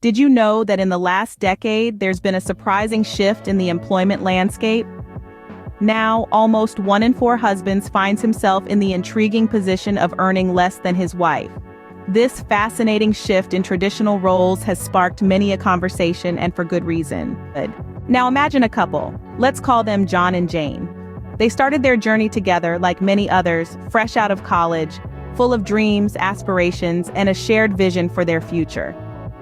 Did you know that in the last decade, there's been a surprising shift in the employment landscape? Now, almost 1 in 4 husbands finds himself in the intriguing position of earning less than his wife. This fascinating shift in traditional roles has sparked many a conversation, and for good reason. Now imagine a couple. Let's call them John and Jane. They started their journey together like many others, fresh out of college, full of dreams, aspirations, and a shared vision for their future.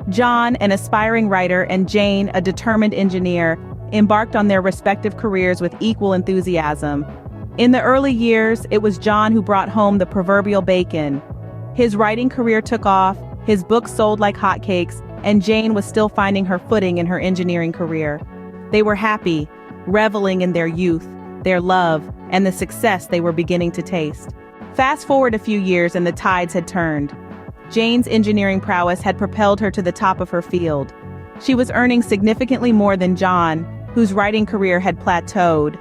John, an aspiring writer, and Jane, a determined engineer, embarked on their respective careers with equal enthusiasm. In the early years, it was John who brought home the proverbial bacon. His writing career took off, his books sold like hotcakes, and Jane was still finding her footing in her engineering career. They were happy, reveling in their youth, their love, and the success they were beginning to taste. Fast forward a few years and the tides had turned. Jane's engineering prowess had propelled her to the top of her field. She was earning significantly more than John, whose writing career had plateaued.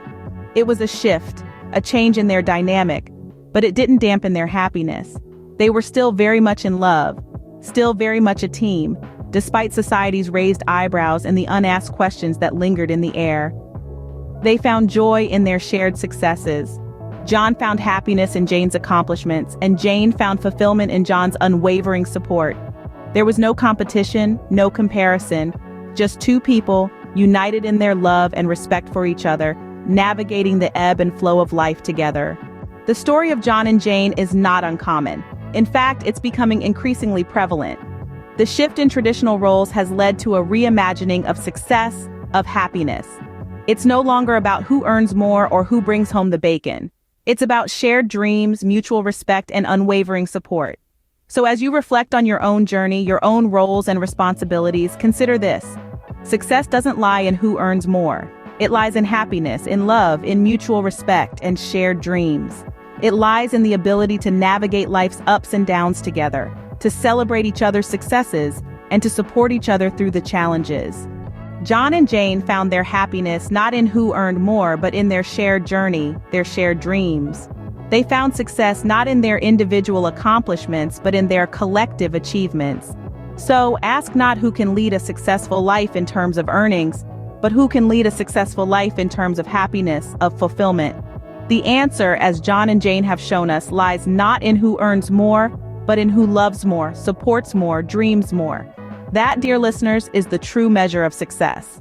It was a shift, a change in their dynamic, but it didn't dampen their happiness. They were still very much in love, still very much a team, despite society's raised eyebrows and the unasked questions that lingered in the air. They found joy in their shared successes. John found happiness in Jane's accomplishments, and Jane found fulfillment in John's unwavering support. There was no competition, no comparison, just two people, united in their love and respect for each other, navigating the ebb and flow of life together. The story of John and Jane is not uncommon. In fact, it's becoming increasingly prevalent. The shift in traditional roles has led to a reimagining of success, of happiness. It's no longer about who earns more or who brings home the bacon. It's about shared dreams, mutual respect, and unwavering support. So as you reflect on your own journey, your own roles and responsibilities, consider this. Success doesn't lie in who earns more. It lies in happiness, in love, in mutual respect, and shared dreams. It lies in the ability to navigate life's ups and downs together, to celebrate each other's successes, and to support each other through the challenges. John and Jane found their happiness not in who earned more, but in their shared journey, their shared dreams. They found success not in their individual accomplishments, but in their collective achievements. So, ask not who can lead a successful life in terms of earnings, but who can lead a successful life in terms of happiness, of fulfillment. The answer, as John and Jane have shown us, lies not in who earns more, but in who loves more, supports more, dreams more. That, dear listeners, is the true measure of success.